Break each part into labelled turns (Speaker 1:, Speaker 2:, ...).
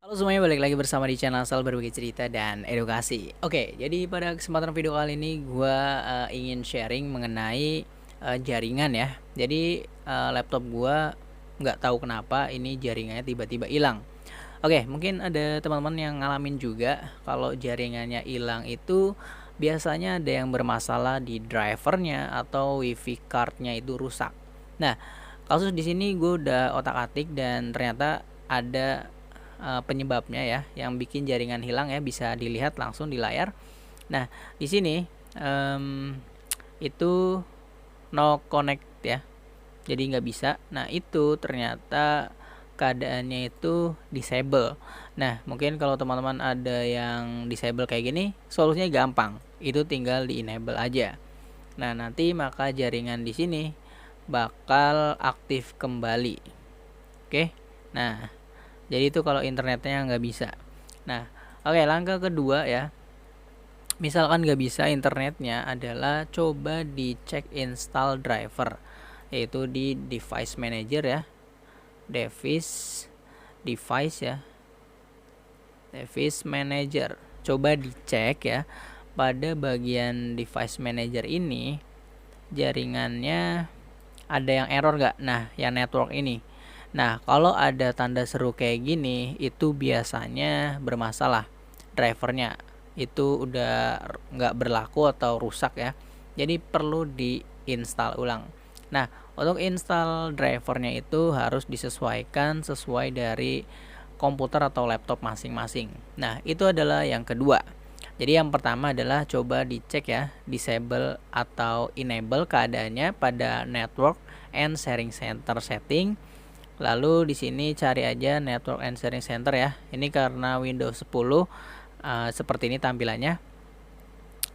Speaker 1: Halo semuanya, balik lagi bersama di channel Sal Berbagi Cerita dan Edukasi. Oke, jadi pada kesempatan video kali ini gua ingin sharing mengenai jaringan ya. Jadi laptop gua nggak tahu kenapa ini jaringannya tiba-tiba hilang. Oke, mungkin ada teman-teman yang ngalamin juga kalau jaringannya hilang itu biasanya ada yang bermasalah di drivernya atau wifi cardnya itu rusak. Nah, kasus di sini gue udah otak-atik dan ternyata ada penyebabnya ya yang bikin jaringan hilang ya, bisa dilihat langsung di layar. Nah, di sini itu no connect ya. Jadi nggak bisa. Nah, itu ternyata keadaannya itu disable. Nah, mungkin kalau teman-teman ada yang disable kayak gini, solusinya gampang. Itu tinggal di enable aja. Nah, nanti maka jaringan di sini bakal aktif kembali. Oke. Nah, jadi itu kalau internetnya nggak bisa. Nah, oke, langkah kedua ya. Misalkan nggak bisa internetnya, adalah coba dicek install driver, yaitu di device manager ya. Device ya. Device manager. Coba dicek ya. Pada bagian device manager ini jaringannya ada yang error nggak? Nah, yang network ini. Nah, kalau ada tanda seru kayak gini, itu biasanya bermasalah. Drivernya itu udah nggak berlaku atau rusak ya. Jadi perlu diinstal ulang. Nah, untuk install drivernya itu harus disesuaikan sesuai dari komputer atau laptop masing-masing. Nah, itu adalah yang kedua. Jadi yang pertama adalah coba dicek ya, disable atau enable keadaannya pada network and sharing center setting. Lalu di sini cari aja network and sharing center ya. Ini karena Windows 10 seperti ini tampilannya.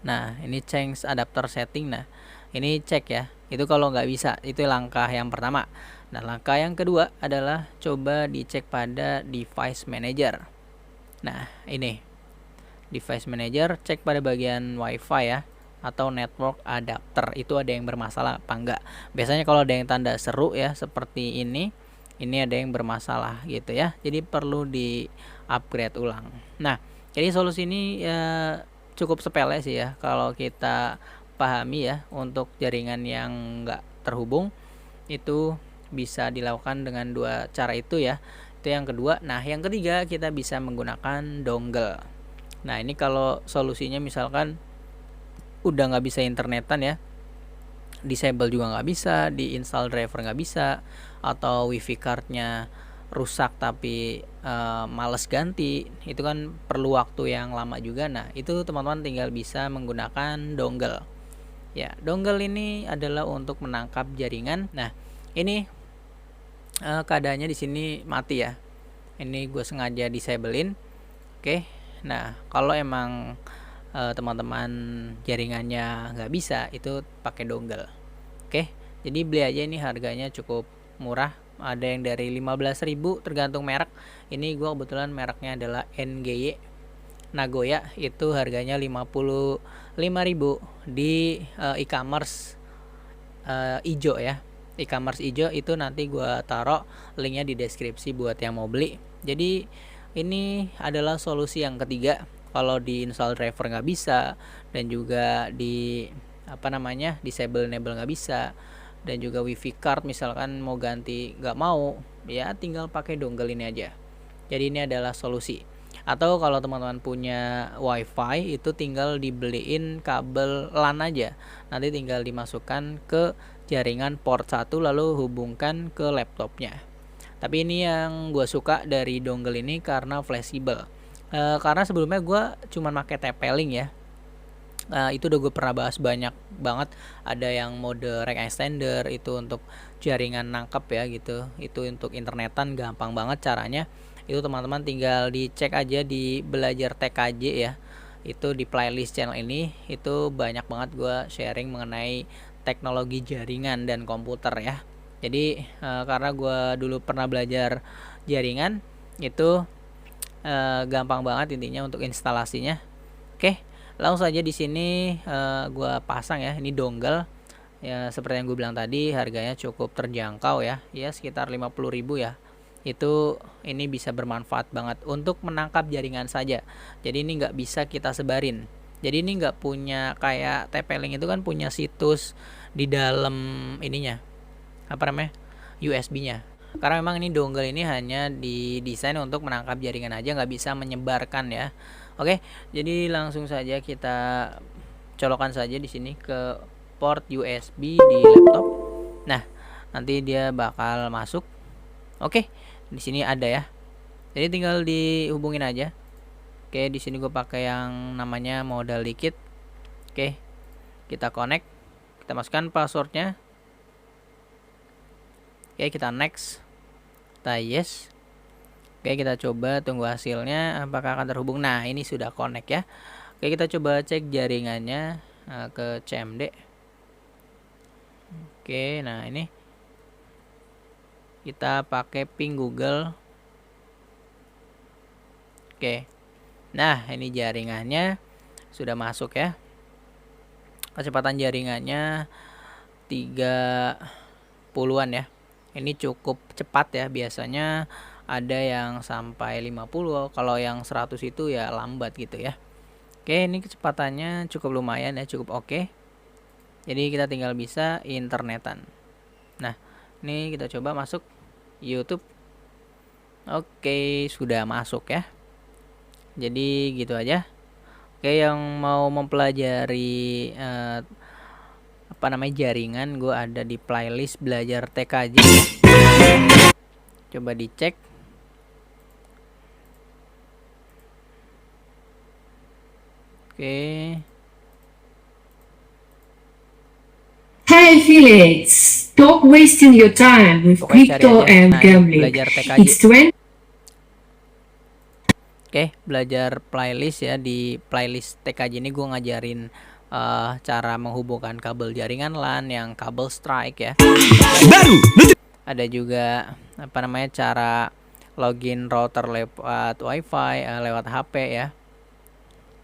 Speaker 1: Nah, ini change adapter setting. Nah, ini cek ya. Itu kalau nggak bisa, itu langkah yang pertama. Nah, langkah yang kedua adalah coba dicek pada device manager. Nah, ini device manager, cek pada bagian wifi ya, atau network adapter, itu ada yang bermasalah apa enggak. Biasanya kalau ada yang tanda seru ya seperti ini ada yang bermasalah gitu ya, jadi perlu di upgrade ulang. Nah, jadi solusi ini ya cukup sepele sih ya kalau kita pahami ya. Untuk jaringan yang enggak terhubung itu bisa dilakukan dengan dua cara itu ya. Itu yang kedua. Nah, yang ketiga kita bisa menggunakan dongle. Nah, ini kalau solusinya misalkan udah nggak bisa internetan ya, disable juga nggak bisa, di install driver nggak bisa, atau wifi cardnya rusak tapi males ganti, itu kan perlu waktu yang lama juga. Nah, itu teman-teman tinggal bisa menggunakan dongle. Ya, dongle ini adalah untuk menangkap jaringan. Nah, ini keadaannya di sini mati ya. Ini gue sengaja disablein. Oke. Nah, kalau emang teman-teman jaringannya nggak bisa, itu pakai dongle. Oke. Jadi beli aja, ini harganya cukup murah. Ada yang dari 15.000 tergantung merek. Ini gue kebetulan mereknya adalah NGY Nagoya, itu harganya 55.000 di e-commerce ijo ya. E-commerce ijo itu nanti gue taruh linknya di deskripsi buat yang mau beli. Jadi ini adalah solusi yang ketiga. Kalau di install driver nggak bisa, dan juga di disable enable nggak bisa, dan juga wifi card misalkan mau ganti nggak mau, ya tinggal pakai dongle ini aja. Jadi ini adalah solusi. Atau kalau teman-teman punya wifi, itu tinggal dibeliin kabel LAN aja. Nanti tinggal dimasukkan ke jaringan port 1 lalu hubungkan ke laptopnya. Tapi ini yang gue suka dari dongle ini karena fleksibel. Karena sebelumnya gue cuma pakai TP-Link ya. Itu udah gue pernah bahas banyak banget. Ada yang mode rack extender, itu untuk jaringan nangkep ya gitu. Itu untuk internetan gampang banget caranya. Itu teman-teman tinggal dicek aja di belajar TKJ ya. Itu di playlist channel ini, itu banyak banget gue sharing mengenai teknologi jaringan dan komputer ya. Jadi karena gue dulu pernah belajar jaringan, itu gampang banget intinya untuk instalasinya. Oke, langsung saja di sini gue pasang ya. Ini dongle ya, seperti yang gue bilang tadi harganya cukup terjangkau ya, sekitar 50.000 ya. itu ini bisa bermanfaat banget untuk menangkap jaringan saja. Jadi ini nggak bisa kita sebarin. Jadi ini nggak punya kayak TP-Link itu kan punya situs di dalam ininya, apa namanya, USB-nya. Karena memang ini dongle ini hanya didesain untuk menangkap jaringan aja, nggak bisa menyebarkan ya. Oke, jadi langsung saja kita colokan saja di sini ke port USB di laptop. Nah, nanti dia bakal masuk. Oke, di sini ada ya. Jadi tinggal dihubungin aja. Oke, di sini gue pakai yang namanya modal dikit. Oke, kita connect. Kita masukkan passwordnya. Oke, kita next. Kita yes. Oke, kita coba tunggu hasilnya apakah akan terhubung. Nah, ini sudah connect ya. Oke, kita coba cek jaringannya ke CMD. Oke, nah ini kita pakai ping Google. Oke, nah ini jaringannya sudah masuk ya. Kecepatan jaringannya 30-an ya. Ini cukup cepat ya, biasanya ada yang sampai 50, kalau yang 100 itu ya lambat gitu ya. Oke, ini kecepatannya cukup lumayan ya, cukup oke. Jadi kita tinggal bisa internetan. Nah, ini kita coba masuk YouTube. Oke, sudah masuk ya. Jadi gitu aja. Oke, yang mau mempelajari apa namanya jaringan, gue ada di playlist belajar TKJ. Coba dicek. Oke.
Speaker 2: Hey Felix, stop wasting your time with
Speaker 1: Pokoknya cari
Speaker 2: crypto
Speaker 1: aja.
Speaker 2: and
Speaker 1: Nah,
Speaker 2: gambling.
Speaker 1: belajar TKJ.
Speaker 2: It's 20.
Speaker 1: Oke, belajar playlist ya. Di playlist TKJ ini gue ngajarin cara menghubungkan kabel jaringan LAN yang kabel strike ya. Ada juga apa namanya cara login router lewat WiFi, lewat HP ya.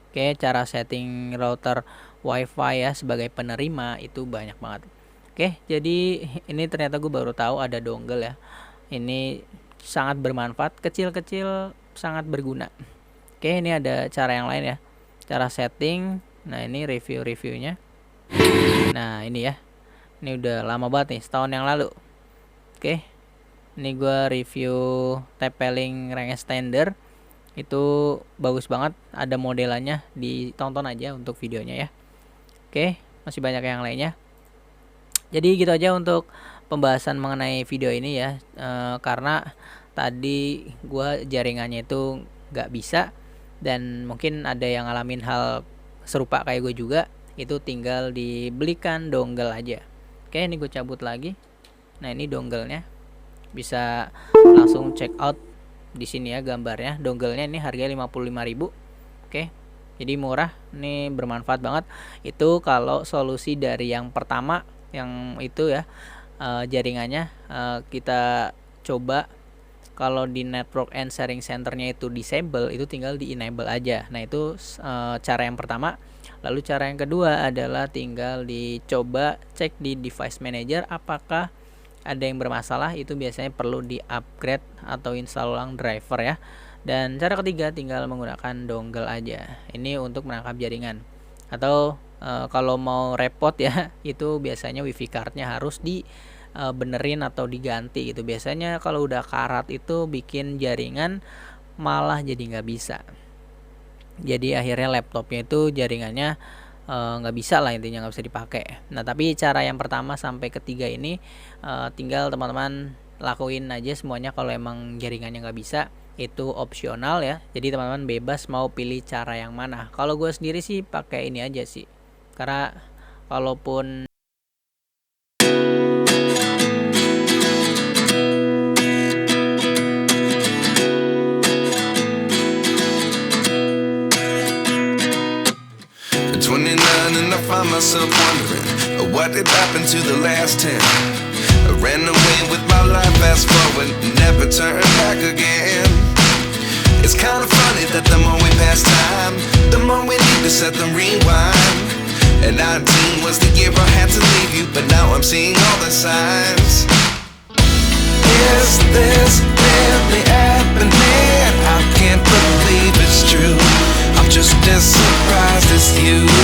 Speaker 1: Oke, cara setting router WiFi ya sebagai penerima itu banyak banget. Oke, jadi ini ternyata gue baru tahu ada dongle ya. Ini sangat bermanfaat, kecil-kecil sangat berguna. Oke, ini ada cara yang lain ya. Cara setting. Nah, ini review-reviewnya. Nah, ini ya. Ini udah lama banget nih, setahun yang lalu. Oke. Ini gue review TP-Link rank extender. Itu bagus banget, ada modelannya, ditonton aja untuk videonya ya. Oke, masih banyak yang lainnya. Jadi gitu aja untuk pembahasan mengenai video ini ya. Karena tadi gua jaringannya itu nggak bisa, dan mungkin ada yang ngalamin hal serupa kayak gue juga. Itu tinggal dibelikan dongle aja. Oke, ini gue cabut lagi. Nah, ini dongle-nya, bisa langsung check out di sini ya gambarnya. Dongle-nya ini harganya 55.000. Oke, jadi murah, ini bermanfaat banget. Itu kalau solusi dari yang pertama, yang itu ya, jaringannya kita coba. Kalau di network and sharing centernya itu disable, itu tinggal di enable aja. Nah, itu cara yang pertama. Lalu cara yang kedua adalah tinggal dicoba cek di device manager apakah ada yang bermasalah. Itu biasanya perlu di upgrade atau install ulang driver ya. Dan cara ketiga tinggal menggunakan dongle aja. Ini untuk menangkap jaringan. Atau kalau mau repot ya, itu biasanya wifi cardnya harus di benerin atau diganti gitu. Biasanya kalau udah karat itu bikin jaringan malah jadi nggak bisa. Jadi akhirnya laptopnya itu jaringannya nggak bisa lah, intinya nggak bisa dipakai. Nah, tapi cara yang pertama sampai ketiga ini tinggal teman-teman lakuin aja semuanya. Kalau emang jaringannya nggak bisa, itu opsional ya. Jadi teman-teman bebas mau pilih cara yang mana. Kalau gue sendiri sih pakai ini aja sih, karena kalaupun
Speaker 3: And I find myself wondering what did happen to the last 10. I ran away with my life, fast forward, never turn back again. It's kind of funny that the more we pass time, the more we need to set the rewind. And 19 was the year I had to leave you, but now I'm seeing all the signs. Is this really happening? I can't believe it's true. I'm just as surprised as you.